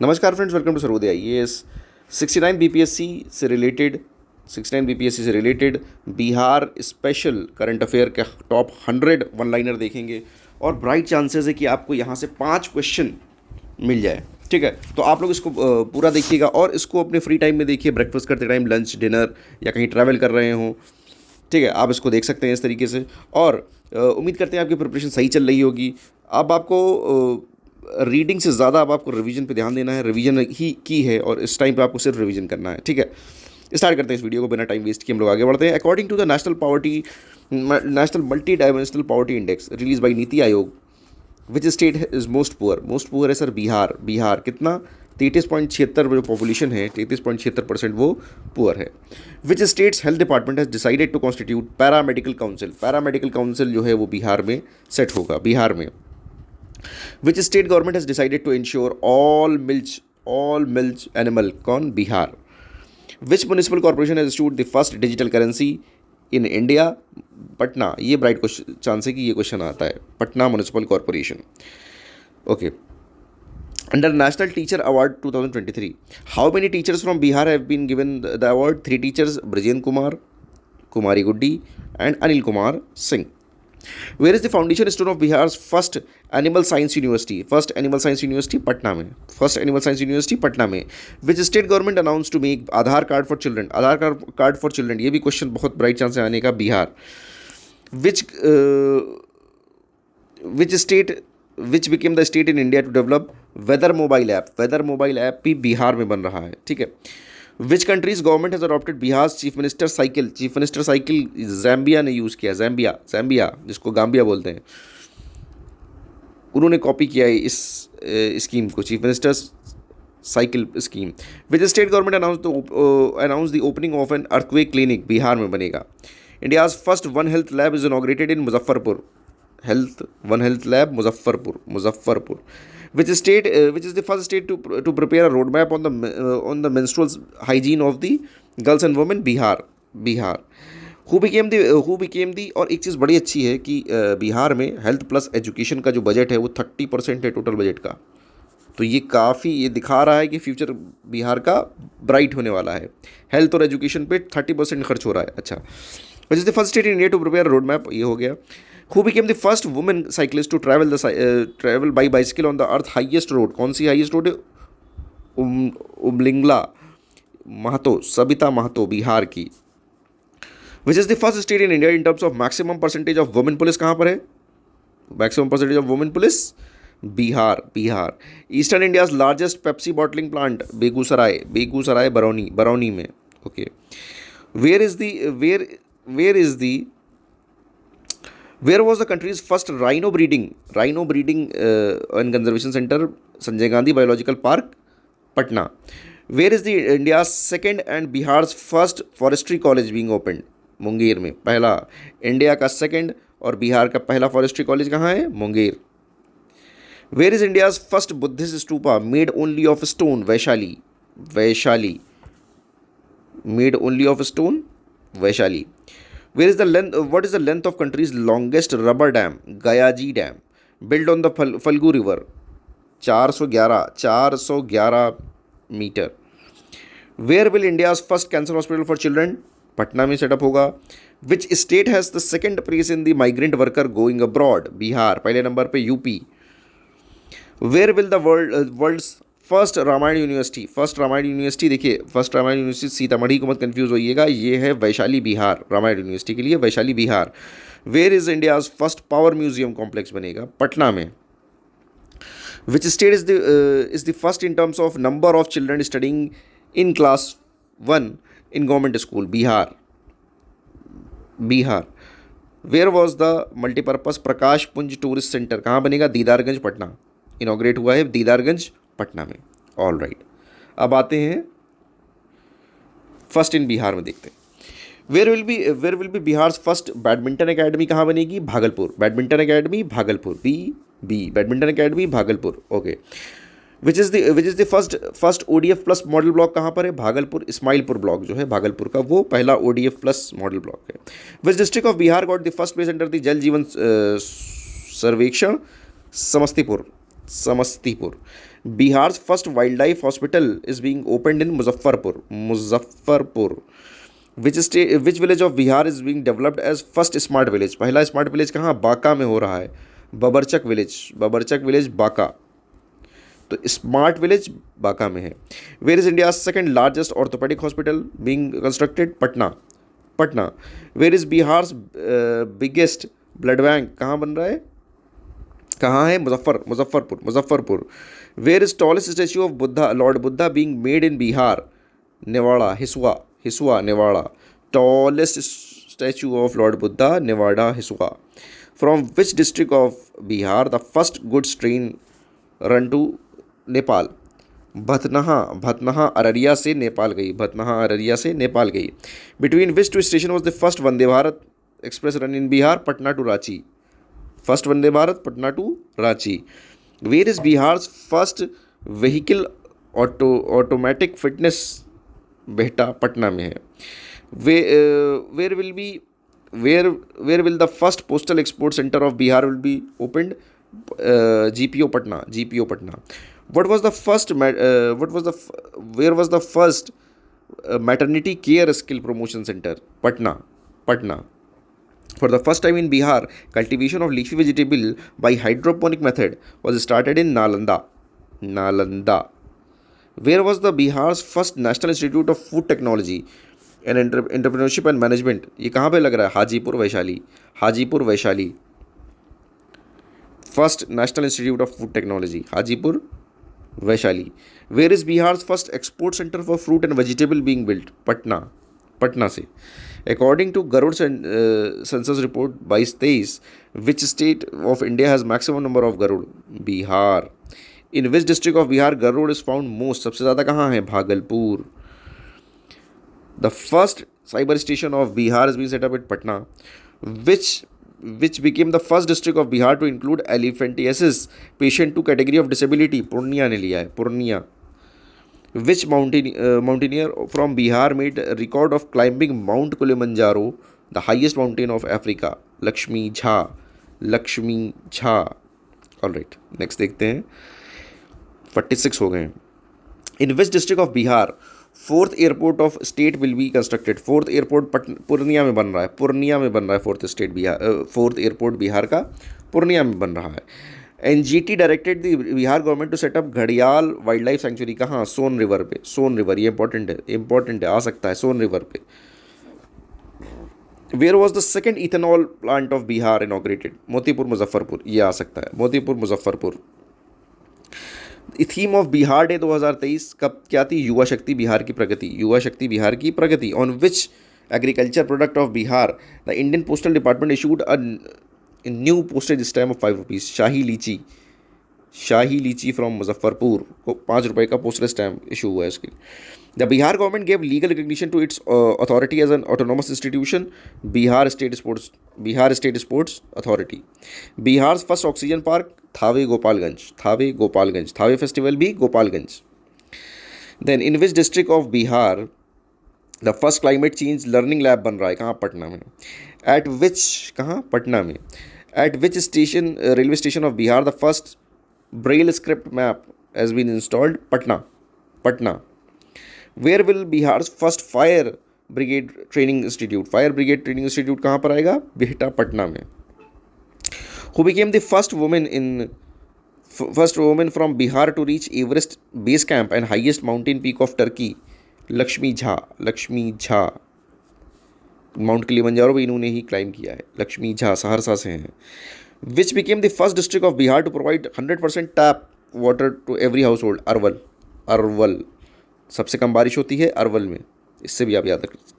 नमस्कार friends, welcome to Sarvodaya IAS. 69 BPSC से related 69 BPSC से related Bihar special current affair के टॉप 100 वन लाइनर देखेंगे और ब्राइट चांसेस है कि आपको यहाँ से 5 क्वेश्चन मिल जाए। ठीक है, तो आप लोग इसको पूरा देखिएगा और इसको अपने फ्री टाइम में देखिए, ब्रेकफास्ट करते टाइम, लंच, डिनर या कहीं ट्रैवल कर रहे हों। ठीक है, आप इसको देख सकते हैं इस तरीके से और उम्मीद करते हैं आपकी प्रिपरेशन सही चल रही होगी। अब आपको रीडिंग से ज़्यादा अब आपको रिवीजन पे ध्यान देना है, रिवीजन ही की है और इस टाइम पे आपको सिर्फ रिवीजन करना है। ठीक है, स्टार्ट करते हैं इस वीडियो को बिना टाइम वेस्ट किए, हम लोग आगे बढ़ते हैं। According to the national multi dimensional poverty index release by NITI Aayog, which state is most poor है सर बिहार। बिहार कितना? 33.76 जो पॉपुलेशन है, 33.76% वो पुअर है। Which states health department has decided to constitute paramedical council. Paramedical council जो है वो बिहार में सेट होगा, बिहार में। Which state government has decided to ensure all milch animal? कौन? Bihar. Which municipal corporation has issued the first digital currency in India? Patna. ये bright chance है कि ये क्वेश्चन आता है, Patna municipal corporation. Okay. Under National Teacher Award 2023, how many teachers from Bihar have been given the award? 3 teachers, Brajen Kumar, Kumari Guddi, and Anil Kumar Singh. Where is the foundation stone of Bihar's first animal science university? First animal science university Patna में। First animal science university Patna में। Which state government announced to make Aadhaar card for children? Aadhaar card for children, ये भी question बहुत bright chance है आने का, Bihar. Which became the state in India to develop weather mobile app? Weather mobile app भी बिहार में बन रहा है। ठीक है। Which countries government has adopted Bihar chief minister cycle? Chief minister cycle Zambia ने यूज़ किया, जैम्बिया जिसको गाम्बिया बोलते हैं, उन्होंने कॉपी किया है इस स्कीम को, chief minister cycle scheme. Which state government announce the opening of an earthquake clinic? Bihar में बनेगा। India's first one health lab is inaugurated in Muzaffarpur. One health lab Muzaffarpur. Which is the first state to prepare a roadmap on the menstrual hygiene of the girls and women? Bihar. Who became the और एक चीज़ बड़ी अच्छी है कि बिहार में health plus education का जो budget है वो 30% है टोटल बजट का। तो ये काफ़ी ये दिखा रहा है कि फ्यूचर बिहार का ब्राइट होने वाला है। हेल्थ और एजुकेशन पे 30% खर्च हो रहा है। अच्छा। Which is the first state in India to prepare road map? ये हो गया। Who became the first woman cyclist to travel by bicycle on the earth highest road? कौन सी हाईएस्ट रोड है? उमलिंगला महतो, सबिता महतो, बिहार की। Which is the first state in India in terms of maximum percentage of women police? कहाँ पर है maximum percentage of women police? Bihar. Eastern India's largest Pepsi bottling plant? Begusarai Barauni में। Okay. Where was the country's first rhino breeding and conservation center? Sanjay Gandhi Biological Park, Patna. Where is the India's second and Bihar's first forestry college being opened? Munger में। पहला India का second और बिहार का पहला forestry college कहाँ है? Munger. Where is India's first Buddhist stupa made only of stone? Vaishali. Made only of stone, Vaishali. What is the length of country's longest rubber dam? Gayaji Dam, built on the Falgu River, 411 मीटर। Where will India's first cancer hospital for children? Patna में setup होगा। Which state has the second place in the migrant worker going abroad? Bihar. पहले नंबर पे UP. Where will the world's first Ramayan university देखिए, first Ramayan university Sitamarhi को मत confuse होइएगा, ये है वैशाली बिहार। रामायण यूनिवर्सिटी के लिए Vaishali Bihar. Where is India's first power museum complex? बनेगा पटना में। Which state is the first in terms of number of children studying in class 1 in government school? Bihar. Where was the multipurpose Prakash Punj tourist centre? कहाँ बनेगा? Didarganj, Patna. Inaugurate हुआ है दीदारगंज, पटना में। All right, अब आते हैं फर्स्ट इन बिहार में, देखते हैं। Where will be Bihar first badminton academy? कहाँ बनेगी? Bhagalpur. Badminton academy Bhagalpur, badminton academy Bhagalpur. Okay. Which is the first ODF plus model block कहाँ पर है? भागलपुर। इस्माइलपुर ब्लॉक जो है भागलपुर का, वो पहला ODF प्लस मॉडल ब्लॉक है। Which district of Bihar got the first place under the Jal Jeevan Sarvekshan? Samastipur. Samastipur. Bihar first wild life hospital is being opened in Muzaffarpur. Muzaffarpur. Which village of Bihar is being developed as first smart village. पहला smart village कहाँ? बांका में हो रहा है। Babarchak village, Babarchak village Banka. तो smart village Banka में है। Where is India second largest orthopaedic hospital being constructed? Patna. Patna. Where is Bihar biggest blood bank? कहाँ बन रहा है? कहाँ है? Muzaffarpur. Muzaffarpur. Where is tallest statue of Buddha, lord Buddha being made in Bihar? Nawada, Hisua. Hisua, Nawada. Tallest statue of lord Buddha, Nawada, Hisua. From which district of Bihar the first goods train run to Nepal? Bhatnaha. Bhatnaha Araria से नेपाल गई। भतनहा अररिया से नेपाल गई। Between which two station was the first Vande Bharat express run in Bihar? Patna to Ranchi. First Vande Bharat Patna to Ranchi. Where is Bihar first vehicle automatic fitness? Bihta, Patna में है। Where will the first postal export centre of Bihar will be opened? GPO Patna. GPO Patna. Where was the first maternity care skill promotion centre? Patna. Patna. For the first time in Bihar, cultivation of leafy vegetable by hydroponic method was started in Nalanda. Nalanda. Where was the Bihar's first National Institute of Food Technology and Entrepreneurship and Management? ये कहाँ पे लग रहा है? Hajipur, Vaishali. Hajipur, Vaishali. First National Institute of Food Technology, Hajipur, Vaishali. Where is Bihar's first export center for fruit and vegetable being built? Patna. Patna से। According to Garud census report 22-23, which state of India has maximum number of Garud? Bihar. In which district of Bihar Garud is found most? सबसे ज़्यादा कहाँ है? Bhagalpur. The first cyber station of Bihar has been set up at Patna. Which became the first district of Bihar to include elephantiasis patient to category of disability? Purnia ने लिया है। Purnia. Which mountaineer from Bihar made a record of climbing Mount Kilimanjaro, the highest mountain of Africa? Lakshmi Jha. Lakshmi Jha. All right, next देखते हैं। 46 हो गए हैं। In which district of Bihar fourth airport of state will be constructed? fourth airport Purnia में बन रहा है। पूर्णिया में बन रहा है fourth airport बिहार का पूर्णिया में बन रहा है। NGT directed the Bihar government to setup घड़ियाल वाइल्ड लाइफ सेंचुरी। कहाँ? सोन रिवर पे। सोन रिवर, ये इंपॉर्टेंट है, आ सकता है सोन रिवर पे। Where was the second ethanol plant of Bihar inaugurated? Motipur, Muzaffarpur, ये आ सकता है। Motipur, Muzaffarpur. Theme of Bihar day 2023 कब क्या थी? युवा शक्ति बिहार की प्रगति। युवा शक्ति बिहार की प्रगति। On which agriculture product of Bihar the Indian postal department issued a new postage stamp of 5 rupees? Shahi litchi. Shahi लीची फ्रॉम मुजफ्फरपुर को 5 रुपये का पोस्टल स्टैम्प इशू हुआ है इसके। The Bihar government gave legal recognition to its authority as an autonomous institution? Bihar state sports authority. Bihar first oxygen park? Thawe, Gopalganj. Thawe, Gopalganj. Thawe festival भी Gopalganj. Then in which district of Bihar the first climate change learning lab बन रहा है? कहाँ? पटना में। At विच, कहाँ? पटना में। At which station railway station of Bihar the first braille script map has been installed? Patna. Patna. Where will Bihar first fire brigade training institute? Fire brigade training institute कहाँ पर आएगा? बेहटा, पटना में। Who became the first women from Bihar to reach Everest base camp and highest mountain peak of Turkey? Lakshmi Jha. Lakshmi Jha. Mount Kilimanjaro भी इन्होंने ही climb किया है। लक्ष्मी झा सहरसा से हैं। Which became the first district of Bihar to provide 100% tap water to every household? Arwal. Arwal. सबसे कम बारिश होती है अरवल में, इससे भी आप याद रख लीजिए।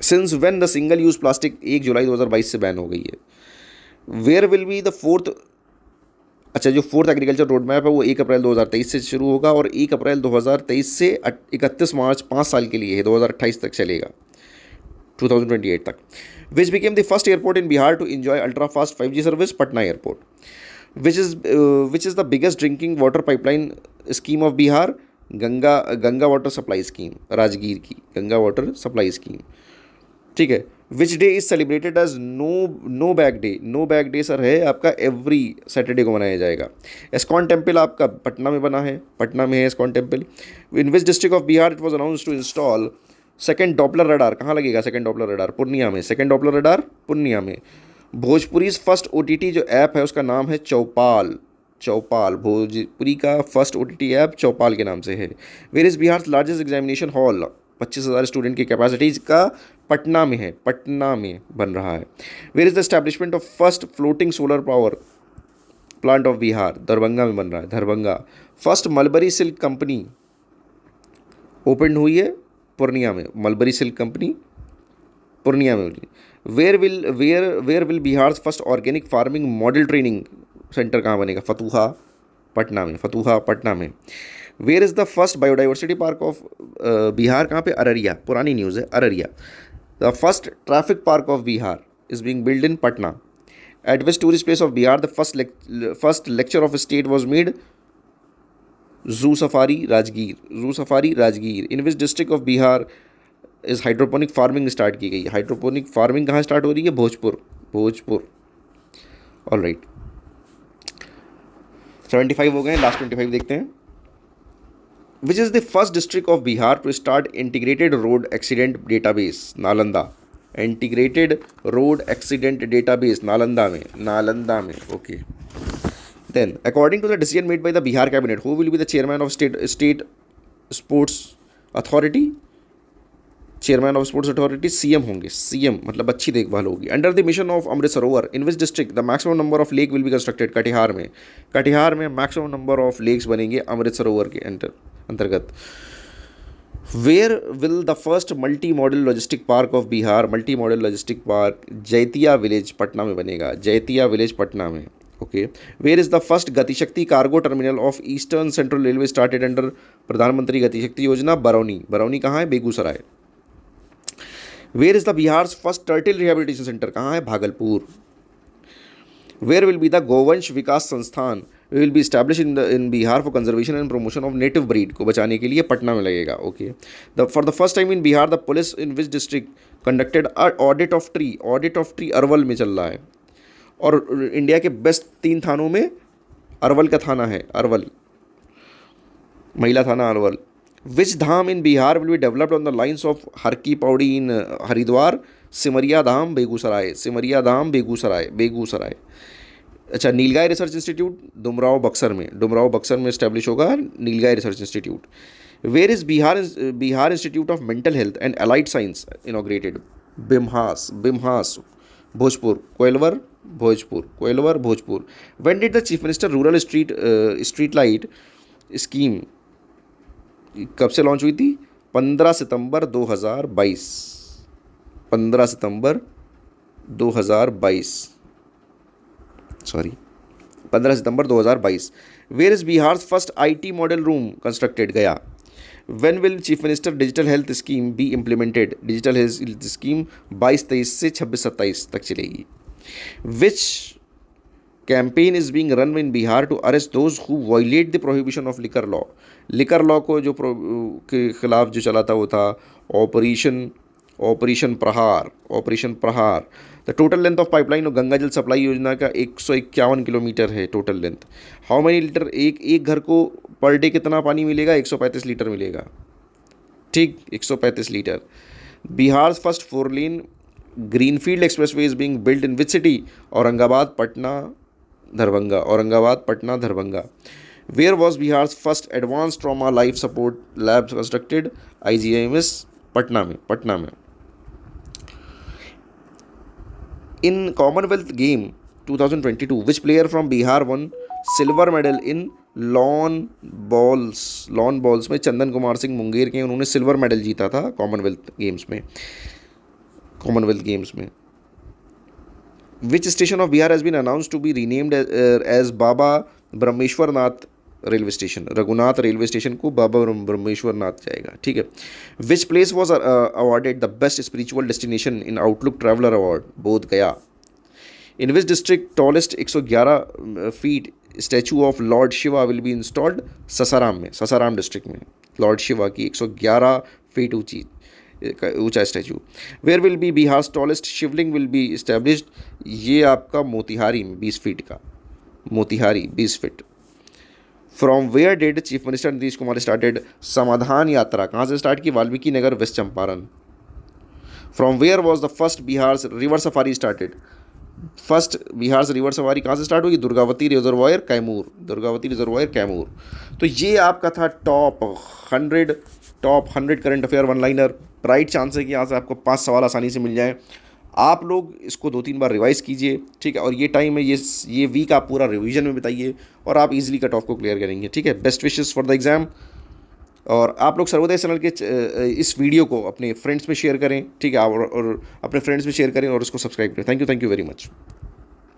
Since when the single use plastic 1 जुलाई 2022 से बैन हो गई है? Where will be the fourth, अच्छा जो फोर्थ एग्रीकल्चर रोड मैप है वो 1 अप्रैल 2023 से शुरू होगा और 1 अप्रैल 2023 से 31 मार्च 5 साल के लिए है, 2028 तक चलेगा, 2028 तक। Which became the first airport in Bihar to enjoy ultra fast 5G service? Patna airport. Which is the biggest drinking water pipeline scheme of Bihar? Ganga water supply scheme, Rajgir की गंगा वाटर सप्लाई स्कीम। ठीक है। Which day is celebrated as no bag day? No bag day sir है आपका every Saturday को मनाया जाएगा। ISKCON temple आपका पटना में बना है, पटना में है ISKCON temple. In which district of Bihar it was announce to install second Doppler radar? कहाँ लगेगा सेकेंड डॉपलर रडार? पूर्णिया में। सेकेंड डॉपलर रडार पूर्णिया में। भोजपुरी फर्स्ट OTT जो ऐप है उसका नाम है चौपाल। चौपाल, भोजपुरी का फर्स्ट OTT ऐप चौपाल के नाम से है। Where is Bihar largest examination hall? 25,000 student की कैपेसिटीज का पटना में है, पटना में बन रहा है। Where is the establishment of first floating solar power plant of Bihar? Darbhanga में बन रहा है, Darbhanga. First mulberry silk company open हुई है पूर्णिया में, मलबरी सिल्क कंपनी पूर्णिया में हुई। Where will Bihar first organic farming model training centre कहाँ बनेगा? फतुहा, पटना में, फतुहा पटना में। Where is the first biodiversity park of Bihar? कहाँ पे? अररिया, पुरानी न्यूज़ है, Araria. The first traffic park of Bihar is being build in Patna. At which tourist place of Bihar the first lecture of state was made? Zoo safari Rajgir, zoo safari Rajgir. In which district of Bihar इस hydroponic farming start की गई? Hydroponic farming कहाँ start हो रही है? Bhojpur, Bhojpur. All right, 75 हो गए, last 25 देखते हैं। Which is the first district of Bihar to start integrated road accident database? Nalanda. Integrated road accident database Nalanda में, नालंदा में, okay. Then according to the decision made by the Bihar cabinet who will be the chairman of state sports authority? Chairman of sports authority CM होंगे, CM मतलब अच्छी देखभाल होगी। Under the mission of Amrit Sarovar in which district the maximum number of lake will be constructed? Katihar में, कटिहार में maximum number of lakes बनेंगे अमृत सरोवर के अंतर्गत। Where will the first multi modal logistic park of Bihar? Multi modal logistic park Jaitia village Patna में बनेगा, Jaitia village Patna में, okay. Where is the first Gatishakti cargo terminal of eastern central railway started under Pradhanmantri Gatishakti Yojana? Barauni, Barauni कहाँ है? Begusarai. Where is the Bihar first turtle rehabilitation centre? कहाँ है? Bhagalpur. Where will be the Govansh Vikas Sansthan will be establish in Bihar for conservation and promotion of native breed? को बचाने के लिए पटना में लगेगा, okay. For the first time in Bihar the police in which district conducted audit of tree? Audit of tree Arwal में चल रहा है। और इंडिया के बेस्ट 3 थानों में अरवल का थाना है, अरवल, महिला थाना Arwal. Which dham in Bihar will be developed on the lines of Har ki Pauri इन हरिद्वार? सिमरिया धाम बेगूसराय, सिमरिया धाम बेगूसराय, बेगूसराय। अच्छा, नीलगाय रिसर्च इंस्टीट्यूट डुमराव बक्सर में, डुमराव बक्सर में इस्टेब्लिश होगा nilgai research institute. Where is Bihar institute of mental health and allied science inaugurated? BIMHAS, BIMHAS, Bhojpur, Koilwar, Bhojpur, Koilwar, Bhojpur. When did the chief minister rural street light scheme कब से launch हुई थी? 15 सितंबर 2022, 15 सितंबर 2022, सॉरी 15 सितंबर 2022। Where is Bihar first IT model room constructed? Gaya. When will chief minister digital health scheme be implemented? Digital health scheme 22-23 से 26-27 तक चलेगी। Which campaign is being run in Bihar to arrest those who violate the prohibition of liquor law? Liquor law को जो के खिलाफ जो चला था वो था ऑपरेशन प्रहार, ऑपरेशन प्रहार। The total length of pipeline और गंगा जल सप्लाई योजना का 151 किलोमीटर है total length. How many litre एक घर को पर डे कितना पानी मिलेगा? 135 लीटर मिलेगा, ठीक, 135 litre. Bihar first 4 lane greenfield expressway is being build in which city? Aurangabad, Patna, Darbhanga, Aurangabad, Patna, Darbhanga. Where was Bihar first advance trauma life support lab constructed? IGIMS Patna में, पटना में। In commonwealth game 2022 which player from Bihar won silver medal in lawn balls में? चंदन कुमार सिंह मुंगेर के, उन्होंने silver medal जीता था commonwealth games में, commonwealth games में। Which station of Bihar has been announced to be renamed as Baba Brahmeshwar Nath railway station? Raghunath railway station को बाबा ब्रह्मेश्वर नाथ जाएगा, ठीक है। Which place was awarded the best spiritual destination in outlook traveller award? Bodh Gaya. In which district tallest 111 feet statue of lord Shiva will be installed? Sasaram में, Sasaram district में lord Shiva की 111 feet ऊंची ऊंचा statue. Where will be Bihar tallest shivling will be established, ये आपका मोतिहारी में 20 feet का, Motihari 20 feet. From where did chief minister Nitish Kumar started Samadhan Yatra, कहाँ से स्टार्ट की? Valmiki Nagar, west Champaran. From where was the first Bihar river safari started, first Bihar से रिवर सफारी कहाँ से स्टार्ट होगी? Durgavati reservoir Kaimur, Durgavati reservoir Kaimur. तो ये आपका था top 100 current affair one liner. Bright chance है कि यहाँ से आपको 5 सवाल आसानी से मिल जाएँ। आप लोग इसको 2-3 बार रिवाइज़ कीजिए, ठीक है, और ये टाइम है, ये वीक आप पूरा रिवीजन में बिताइए और आप इजीली कट ऑफ को क्लियर करेंगे, ठीक है। Best wishes for the exam. और आप लोग सर्वोदय चैनल के इस वीडियो को अपने फ्रेंड्स में शेयर करें, ठीक है, और अपने फ्रेंड्स में शेयर करें और उसको सब्सक्राइब करें। Thank you very much.